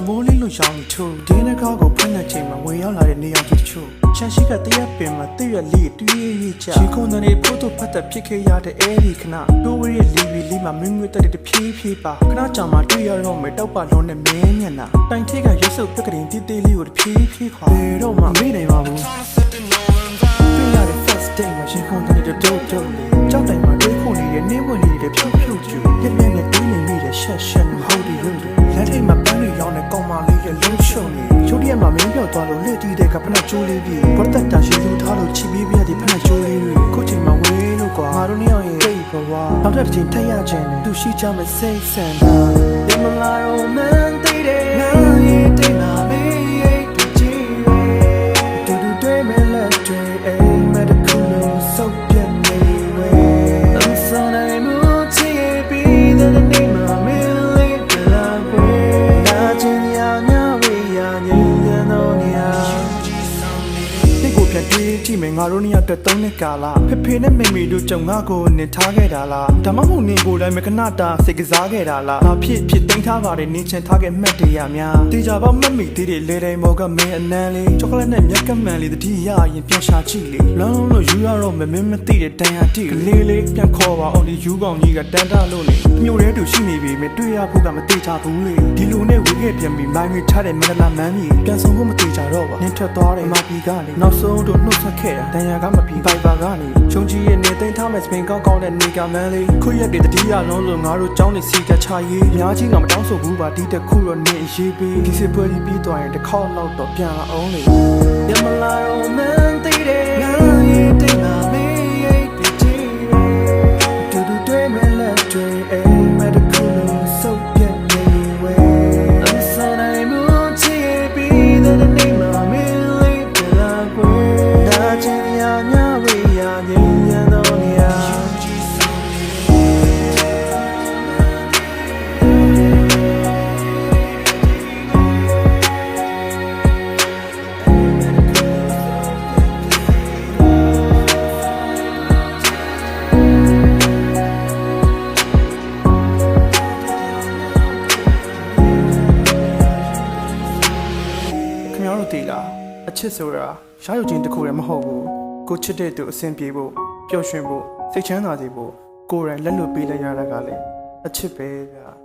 မိုးလေးလို့ရောင်းနေချို့ဒီနေ့ကောက်ကိုဖွင့်တဲ့ချိန်မှာဝင်ရောက်လာတဲ့နေရာကြီးချို့ချန်ရှိကတရက်ပင်မှာတည့်ရလေးတူးရချာရှင်ခုန်တဲ့ဖိုးတို့ဖတ်တဲ့ဖြစ်ခဲ့ရတဲ့အဲဒီခဏတိုးဝရဲ့လေးမှာမင်းငွေတက်တဲ့ဖြည်းဖြည်းပါခဏကြာမှတွေ့ရတော့မယ်တောက်ပါလုံးနဲ့မင်းမျက်နှာတိုင်ထိကရွှေစုပ်ပြက်ကလေးတီးတီးလေးကိုဖြည်းဖြည်းခွာဘယ်တော့မှမေ့နိုင်ပါဘူးတွေ့ရတဲ့ first day မှာရှင်ခုန်တဲ့ဒုတ်လေးကြောက်တိုင်မှာတွေးခုန်နေတဲ့နေဝင်နေတဲ့ဖြုတ်ဖြုတ်ကျူပြက်ပြက်နဲ့တွေးနေမိတဲ့ရှက်ရှက်နဲ့ဟုတ်ဒီလို့လက်ထိတ်မှာပန်းတွေရောင်းတဲ့ကောင်မလေးရဲ့လုံးရှုံနေချိုးတရက်မှာမင်းပြောက်သွားလို့လက်တီးတဲ့ကဖက်ကျိုးလေးပြီးပေါ်တက်တာရှိသူထားလို့ချီပြီးပြတဲ့ဖက်ကျိုးလေးတွေကိုချိန်မှာဝေးလို့ကွာငါတို့နှစ်ယောက်ရဲ့တိတ်ဘဝနောက်တစ်ချိန်ထက်ရခြင်းနဲ့သူရှိကြမဲ့စိတ်ဆန္ဒဒီမလာရောမန်တိတ်တဲ့ငါရဲ့တိတ်နာမေးရဲ့တူချီတူတူတွေးမဲ့လက်တွေအိမ်မက်တခုလို့စုပ်ပြတ်နေဝဲအစနိုင်မှုချီပြီးတဲ့နေမှာမင်းလေးကလာဝဲနာချင်ရညာဝေးရငြိမ်းချမ်းတော့နေရတိတ်ကိုပြတ်ပြေးကြည့်မယ်ငါတို့နှစ်ယောက်တက်သုံးနှစ်ကာလဖေဖေနဲ့မေမေတို့ကြုံငါကိုနင်ထားခဲ့တာလားဒါမှမဟုတ်နင်ကိုယ်တိုင်မကနတာစိတ်ကစားခဲ့တာလားငါဖြစ်သိမ်းထားပါတယ်နင်ချင်ထားခဲ့မှတ်တရများတေချာပေါမမိသေးတဲ့လေတိုင်းမော်ကမင်းအနမ်းလေးချောကလက်နဲ့မြက်ကမှန်လေးတတိရရင်ပြန်ရှာကြည့်လေလုံးလုံးလို့ယူရတော့မင်းမသိတဲ့တန်ရာတိကလေးလေးပြန်ခေါ်ပါအောင်ဒီယူကောင်ကြီးကတန်တာလို့လေမျိုးရဲတူရှိနေပြီမတွေ့ရဖို့ကမသိချဘူးလေဒီလိုနဲ့ဝေခဲ့ပြန်ပြီးမိုင်းမိထားတဲ့မန္တလာမန်းကြီးပြန်ဆုံးဖို့မသိကြတော့ပါနင်ထွက်သွားတယ်မပီကနေနောက်ဆုံးတို့နှုတ်ဆက်ခဲ့တာတန်ရာကမပီပိုက်ပါကနေချုံကြီးရဲ့နေသိမ်းထားမဲ့စပင်ကောင်းကောင်းတဲ့နေကမန်းလေးခွရက်တွေတတိယလုံးလို့ငါတို့ចောင်းနေစီကချရေးအများကြီးငါမတောင်းဆိုဘူးပါဒီတခုတော့နေရေးပြီးဒီစစ်ပွဲပြီးသွားရင်တစ်ခေါက်လောက်တော့ပြန်လာအောင်လေညမလာရောမန်တိတ်တဲ့ငါရဲ့တိတ်နာမေးရဲ့တူချီတူတူတွေးမဲ့လက်တွေအိမ်မက်တခုလို့စုပ်ပြတ်နေဝဲအစနိုင်မှုချီပြီးတဲ့နေမှာမင်းလေးကလာကွယ်နာချင်ရညာဝေးရငြိမ်းချမ်းတော့နေရတီလာအချစ်ဆိုတာရှားရုပ်ချင်းတစ်ခုတည်းမဟုတ်ဘူးကိုချစ်တဲ့သူအဆင်ပြေဖို့ပျော်ရွှင်ဖို့စိတ်ချမ်းသာစေဖို့ကိုယ်တိုင်လက်လွတ်ပေးလိုက်ရတာကလည်းအချစ်ပဲဗျာ